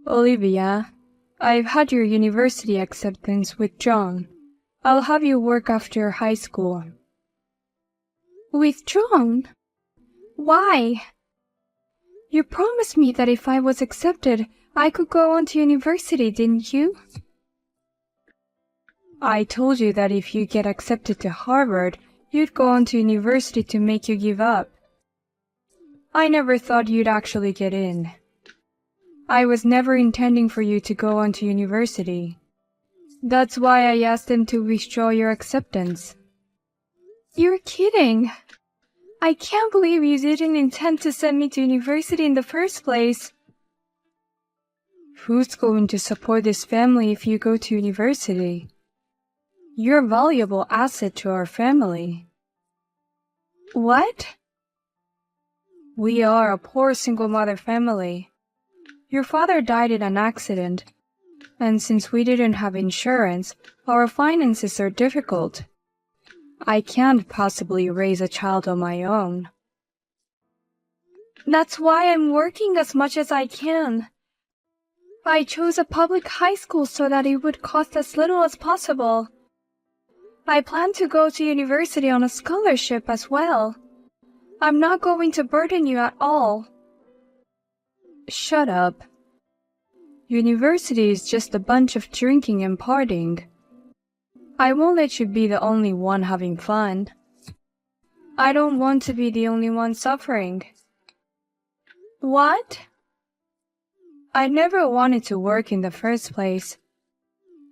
Olivia, I've had your university acceptance withdrawn. I'll have you work after high school. Withdrawn? Why? You promised me that if I was accepted, I could go on to university, didn't you? I told you that if you get accepted to Harvard, you'd go on to university to make you give up. I never thought you'd actually get in. I was never intending for you to go on to university. That's why I asked them to withdraw your acceptance. You're kidding. I can't believe you didn't intend to send me to university in the first place. Who's going to support this family if you go to university? You're a valuable asset to our family. What? We are a poor single mother family. Your father died in an accident, and since we didn't have insurance, our finances are difficult. I can't possibly raise a child on my own. That's why I'm working as much as I can. I chose a public high school so that it would cost as little as possible. I plan to go to university on a scholarship as well. I'm not going to burden you at all. Shut up. University is just a bunch of drinking and partying. I won't let you be the only one having fun. I don't want to be the only one suffering. What? I never wanted to work in the first place.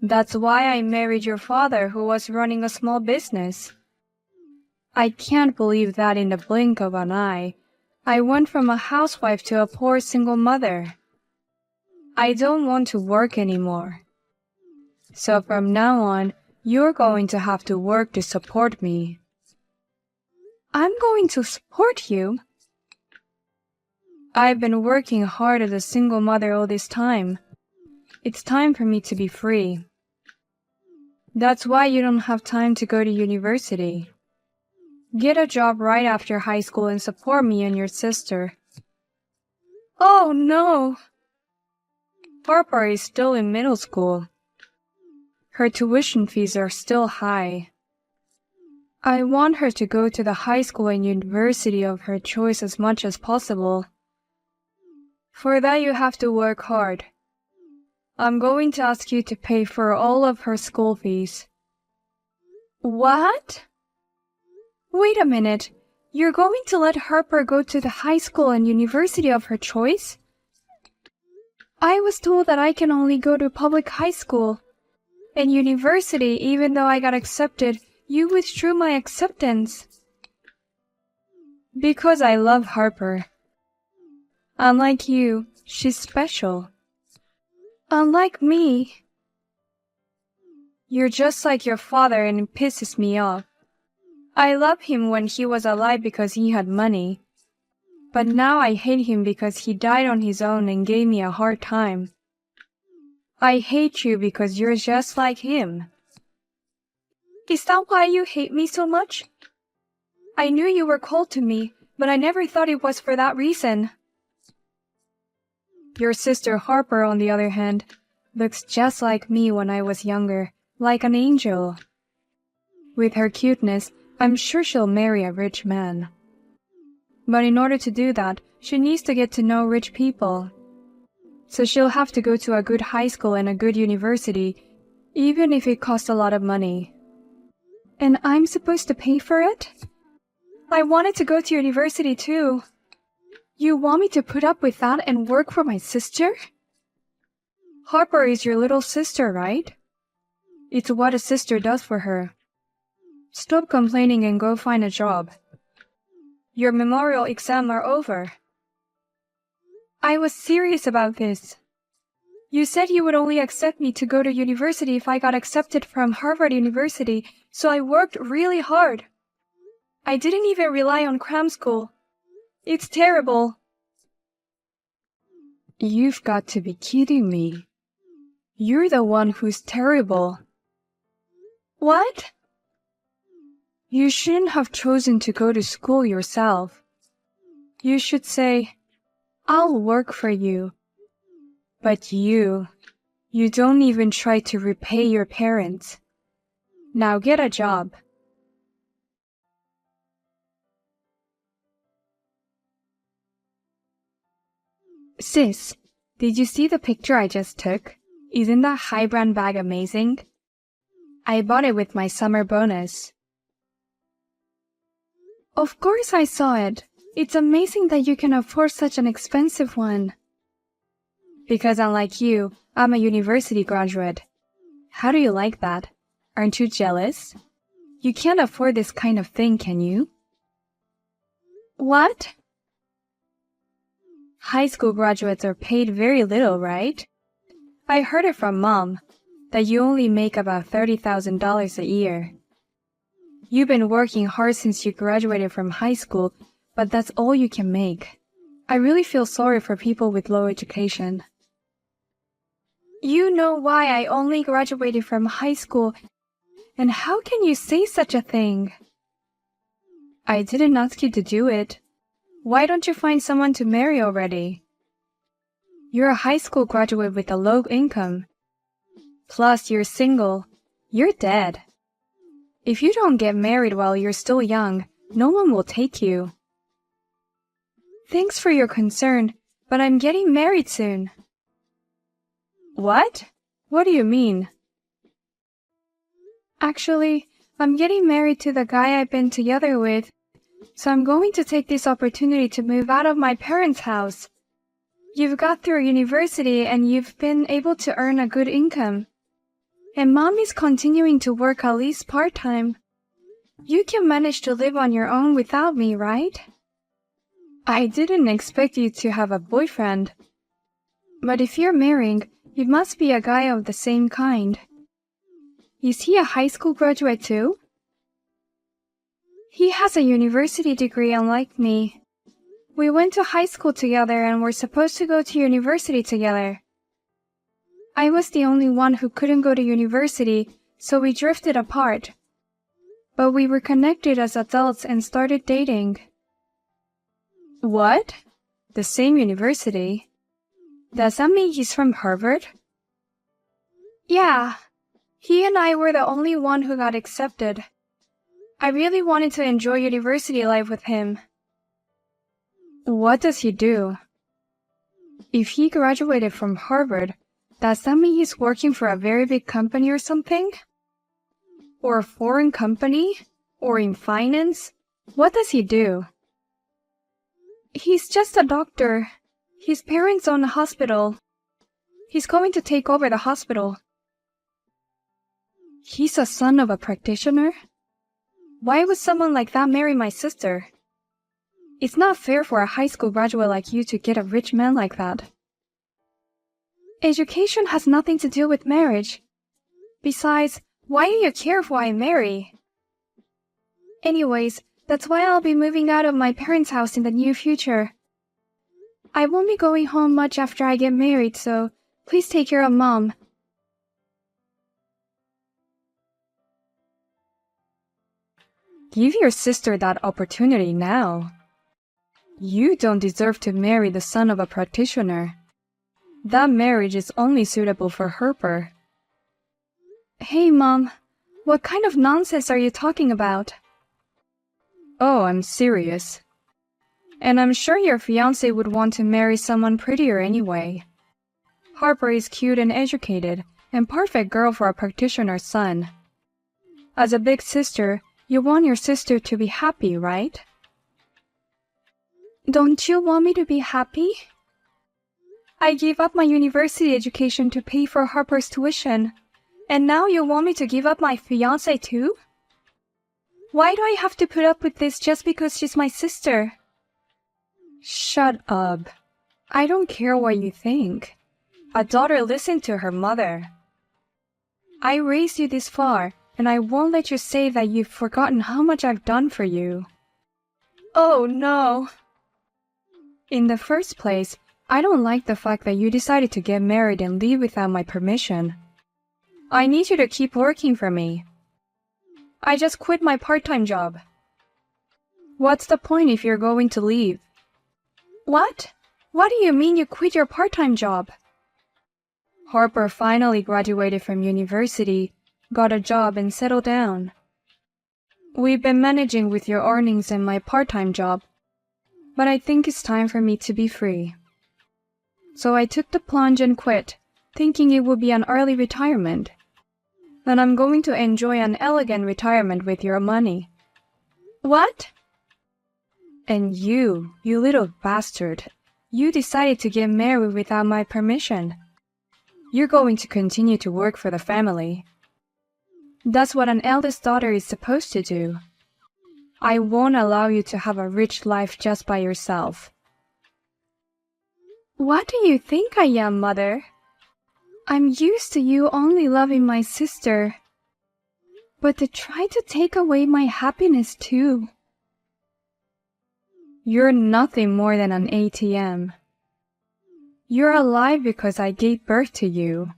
That's why I married your father, who was running a small business. I can't believe that in the blink of an eye, I went from a housewife to a poor single mother. I don't want to work anymore. So from now on, you're going to have to work to support me. I'm going to support you? I've been working hard as a single mother all this time. It's time for me to be free. That's why you don't have time to go to university. Get a job right after high school and support me and your sister. Oh, no. Harper is still in middle school. Her tuition fees are still high. I want her to go to the high school and university of her choice as much as possible. For that you have to work hard. I'm going to ask you to pay for all of her school fees. What? Wait a minute. You're going to let Harper go to the high school and university of her choice? I was told that I can only go to public high school. And university, even though I got accepted, you withdrew my acceptance. Because I love Harper. Unlike you, she's special. Unlike me. You're just like your father and it pisses me off. I loved him when he was alive because he had money. But now I hate him because he died on his own and gave me a hard time. I hate you because you're just like him. Is that why you hate me so much? I knew you were cold to me, but I never thought it was for that reason. Your sister Harper, on the other hand, looks just like me when I was younger, like an angel. With her cuteness, I'm sure she'll marry a rich man. But in order to do that, she needs to get to know rich people. So she'll have to go to a good high school and a good university, even if it costs a lot of money. And I'm supposed to pay for it? I wanted to go to university too. You want me to put up with that and work for my sister? Harper is your little sister, right? It's what a sister does for her. Stop complaining and go find a job. Your memorial exams are over. I was serious about this. You said you would only accept me to go to university if I got accepted from Harvard University, so I worked really hard. I didn't even rely on cram school. It's terrible. You've got to be kidding me. You're the one who's terrible. What? You shouldn't have chosen to go to school yourself. You should say, I'll work for you. But you don't even try to repay your parents. Now get a job. Sis, did you see the picture I just took? Isn't that high brand bag amazing? I bought it with my summer bonus. Of course I saw it. It's amazing that you can afford such an expensive one. Because unlike you, I'm a university graduate. How do you like that? Aren't you jealous? You can't afford this kind of thing, can you? What? High school graduates are paid very little, right? I heard it from Mom, that you only make about $30,000 a year. You've been working hard since you graduated from high school, but that's all you can make. I really feel sorry for people with low education. You know why I only graduated from high school, and how can you say such a thing? I didn't ask you to do it. Why don't you find someone to marry already? You're a high school graduate with a low income. Plus, you're single. You're dead. If you don't get married while you're still young, no one will take you. Thanks for your concern, but I'm getting married soon. What? What do you mean? Actually, I'm getting married to the guy I've been together with, so I'm going to take this opportunity to move out of my parents' house. You've got through university and you've been able to earn a good income. And Mom is continuing to work at least part-time. You can manage to live on your own without me, right? I didn't expect you to have a boyfriend. But if you're marrying, it must be a guy of the same kind. Is he a high school graduate too? He has a university degree unlike me. We went to high school together and were supposed to go to university together. I was the only one who couldn't go to university, so we drifted apart. But we were connected as adults and started dating. What? The same university? Does that mean he's from Harvard? Yeah. He and I were the only one who got accepted. I really wanted to enjoy university life with him. What does he do? If he graduated from Harvard, does that mean he's working for a very big company or something? Or a foreign company? Or in finance? What does he do? He's just a doctor. His parents own a hospital. He's going to take over the hospital. He's a son of a practitioner? Why would someone like that marry my sister? It's not fair for a high school graduate like you to get a rich man like that. Education has nothing to do with marriage. Besides, why do you care who I marry? Anyways, that's why I'll be moving out of my parents' house in the near future. I won't be going home much after I get married, so please take care of Mom. Give your sister that opportunity now. You don't deserve to marry the son of a practitioner. That marriage is only suitable for Harper. Hey, Mom. What kind of nonsense are you talking about? Oh, I'm serious. And I'm sure your fiance would want to marry someone prettier anyway. Harper is cute and educated, and perfect girl for a practitioner's son. As a big sister, you want your sister to be happy, right? Don't you want me to be happy? I gave up my university education to pay for Harper's tuition, and now you want me to give up my fiance too? Why do I have to put up with this just because she's my sister? Shut up. I don't care what you think. A daughter listens to her mother. I raised you this far, and I won't let you say that you've forgotten how much I've done for you. Oh, no. In the first place, I don't like the fact that you decided to get married and leave without my permission. I need you to keep working for me. I just quit my part-time job. What's the point if you're going to leave? What? What do you mean you quit your part-time job? Harper finally graduated from university, got a job and settled down. We've been managing with your earnings and my part-time job, but I think it's time for me to be free. So I took the plunge and quit, thinking it would be an early retirement. And I'm going to enjoy an elegant retirement with your money. What? And you little bastard, you decided to get married without my permission. You're going to continue to work for the family. That's what an eldest daughter is supposed to do. I won't allow you to have a rich life just by yourself. What do you think I am, Mother? I'm used to you only loving my sister. But to try to take away my happiness too. You're nothing more than an ATM. You're alive because I gave birth to you.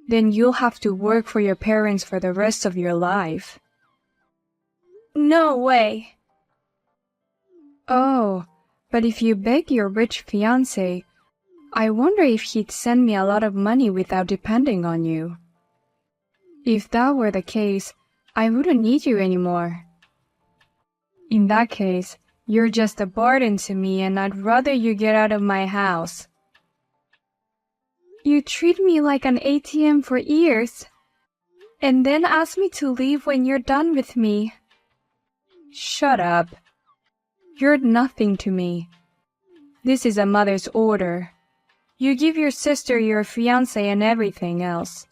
Then you'll have to work for your parents for the rest of your life. No way. Oh, but if you beg your rich fiance, I wonder if he'd send me a lot of money without depending on you. If that were the case, I wouldn't need you anymore. In that case, you're just a burden to me and I'd rather you get out of my house. You treat me like an ATM for years, and then ask me to leave when you're done with me. Shut up. You're nothing to me. This is a mother's order. You give your sister your fiance and everything else.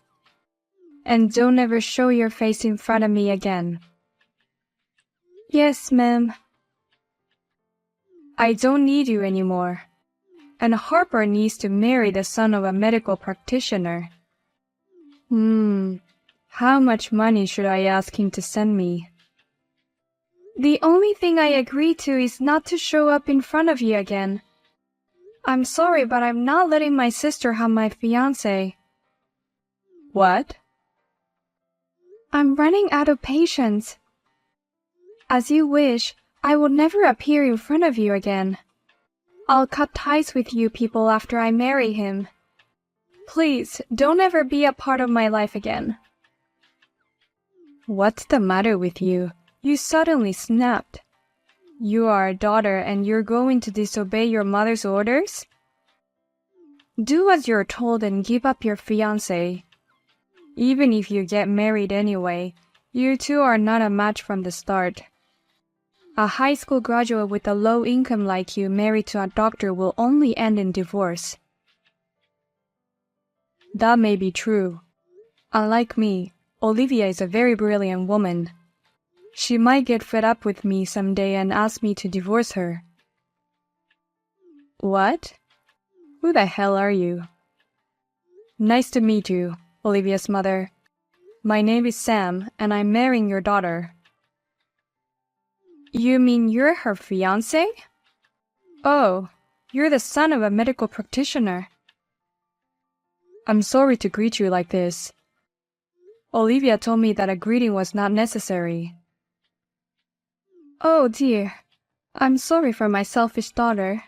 And don't ever show your face in front of me again. Yes, ma'am. I don't need you anymore. And Harper needs to marry the son of a medical practitioner. How much money should I ask him to send me? The only thing I agree to is not to show up in front of you again. I'm sorry, but I'm not letting my sister have my fiance. What? I'm running out of patience. As you wish, I will never appear in front of you again. I'll cut ties with you people after I marry him. Please, don't ever be a part of my life again. What's the matter with you? You suddenly snapped. You are a daughter and you're going to disobey your mother's orders? Do as you're told and give up your fiancé. Even if you get married anyway, you two are not a match from the start. A high school graduate with a low income like you married to a doctor will only end in divorce. That may be true. Unlike me, Olivia is a very brilliant woman. She might get fed up with me someday and ask me to divorce her. What? Who the hell are you? Nice to meet you, Olivia's mother. My name is Sam, and I'm marrying your daughter. You mean you're her fiancé? Oh, you're the son of a medical practitioner. I'm sorry to greet you like this. Olivia told me that a greeting was not necessary. Oh dear, I'm sorry for my selfish daughter.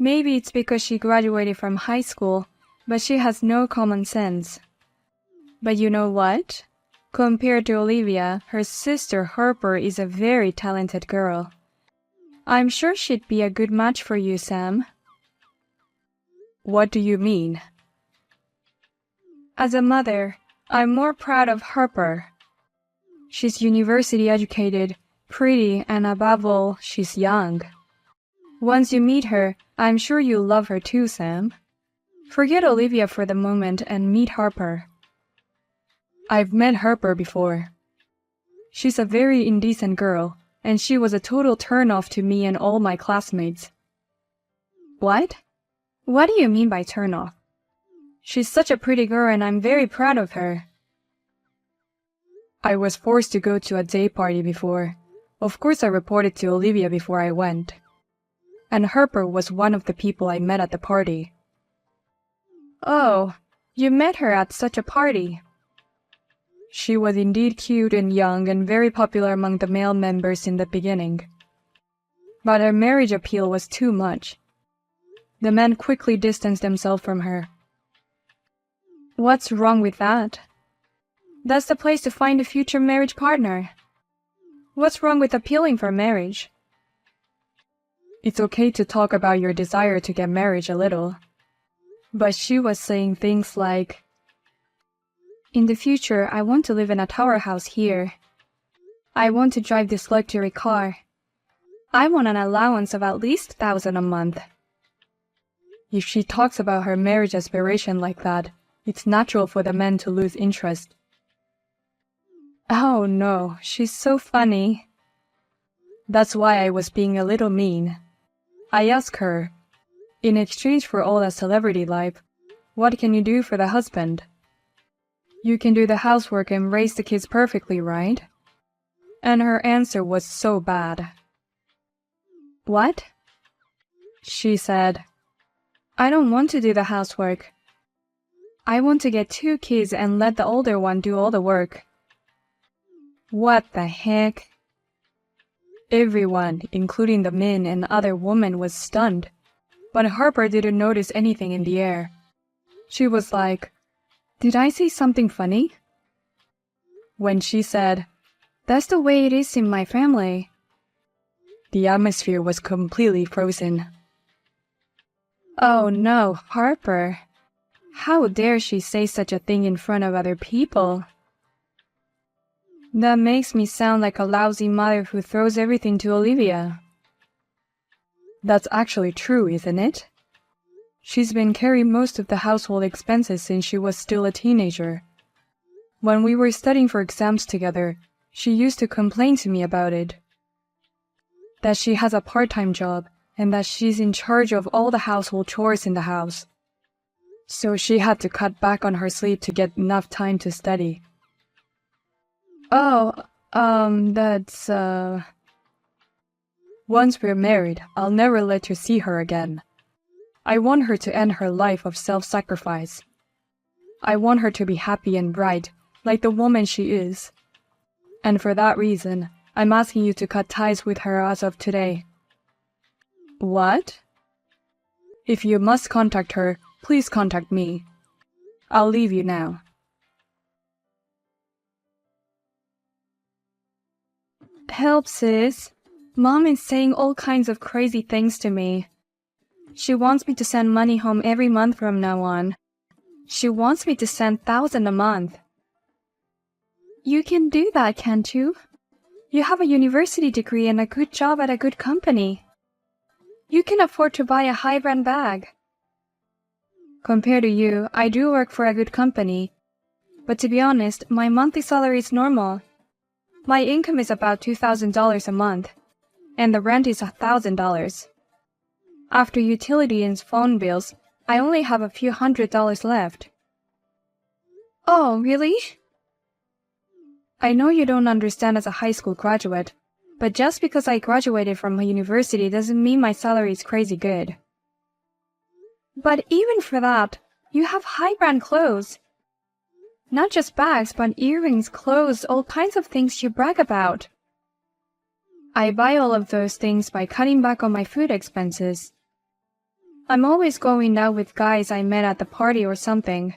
Maybe it's because she graduated from high school, but she has no common sense. But you know what? Compared to Olivia, her sister Harper is a very talented girl. I'm sure she'd be a good match for you, Sam. What do you mean? As a mother, I'm more proud of Harper. She's university educated, pretty, and above all, she's young. Once you meet her, I'm sure you'll love her too, Sam. Forget Olivia for the moment and meet Harper. I've met Harper before. She's a very indecent girl, and she was a total turn-off to me and all my classmates. What? What do you mean by turn-off? She's such a pretty girl and I'm very proud of her. I was forced to go to a day party before. Of course I reported to Olivia before I went. And Harper was one of the people I met at the party. Oh, you met her at such a party. She was indeed cute and young and very popular among the male members in the beginning. But her marriage appeal was too much. The men quickly distanced themselves from her. What's wrong with that? That's the place to find a future marriage partner. What's wrong with appealing for marriage? It's okay to talk about your desire to get married a little. But she was saying things like, in the future, I want to live in a tower house here. I want to drive this luxury car. I want an allowance of at least $1,000 a month. If she talks about her marriage aspiration like that, it's natural for the men to lose interest. Oh no, she's so funny. That's why I was being a little mean. I asked her, in exchange for all that celebrity life, what can you do for the husband? You can do the housework and raise the kids perfectly, right? And her answer was so bad. What? She said, I don't want to do the housework. I want to get 2 kids and let the older one do all the work. What the heck? Everyone, including the men and other women, was stunned, but Harper didn't notice anything in the air. She was like, did I say something funny? When she said, that's the way it is in my family, the atmosphere was completely frozen. Oh no, Harper. How dare she say such a thing in front of other people? That makes me sound like a lousy mother who throws everything to Olivia. That's actually true, isn't it? She's been carrying most of the household expenses since she was still a teenager. When we were studying for exams together, she used to complain to me about it. That she has a part-time job and that she's in charge of all the household chores in the house. So she had to cut back on her sleep to get enough time to study. Oh, that's, Once we're married, I'll never let you see her again. I want her to end her life of self-sacrifice. I want her to be happy and bright, like the woman she is. And for that reason, I'm asking you to cut ties with her as of today. What? If you must contact her, please contact me. I'll leave you now. Help, sis. Mom is saying all kinds of crazy things to me. She wants me to send money home every month from now on. She wants me to send $1,000 a month. You can do that, can't you? You have a university degree and a good job at a good company. You can afford to buy a high-brand bag. Compared to you, I do work for a good company. But to be honest, my monthly salary is normal. My income is about $2,000 a month, and the rent is $1,000. After utility and phone bills, I only have a few $100s left. Oh, really? I know you don't understand as a high school graduate, but just because I graduated from a university doesn't mean my salary is crazy good. But even for that, you have high-brand clothes. Not just bags, but earrings, clothes, all kinds of things you brag about. I buy all of those things by cutting back on my food expenses. I'm always going out with guys I met at the party or something.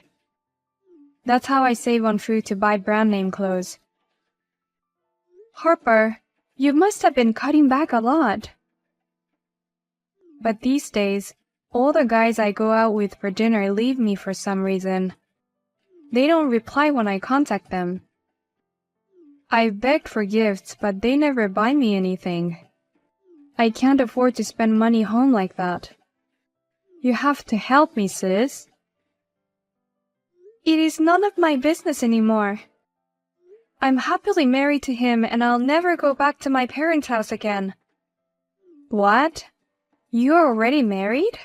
That's how I save on food to buy brand name clothes. Harper, you must have been cutting back a lot. But these days, all the guys I go out with for dinner leave me for some reason. They don't reply when I contact them. I've begged for gifts, but they never buy me anything. I can't afford to spend money home like that. You have to help me, sis. It is none of my business anymore. I'm happily married to him and I'll never go back to my parents' house again. What? You're already married?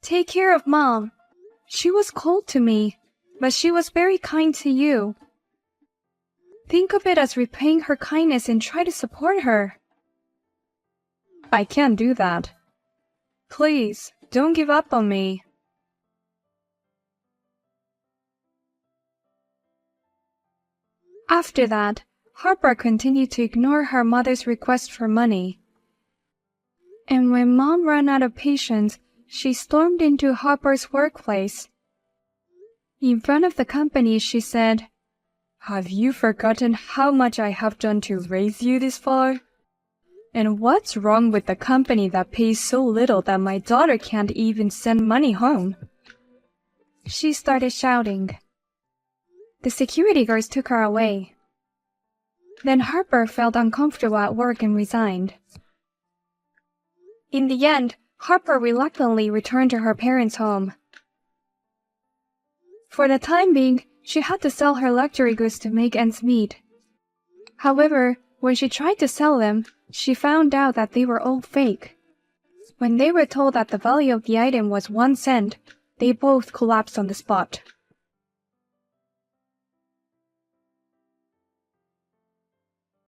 Take care of Mom. She was cold to me, but she was very kind to you. Think of it as repaying her kindness and try to support her. I can't do that. Please, don't give up on me. After that, Harper continued to ignore her mother's request for money. And when Mom ran out of patience, she stormed into Harper's workplace. In front of the company, she said, "Have you forgotten how much I have done to raise you this far? And what's wrong with the company that pays so little that my daughter can't even send money home?" She started shouting. The security guards took her away. Then Harper felt uncomfortable at work and resigned. In the end, Harper reluctantly returned to her parents' home. For the time being, she had to sell her luxury goods to make ends meet. However, when she tried to sell them, she found out that they were all fake. When they were told that the value of the item was 1 cent, they both collapsed on the spot.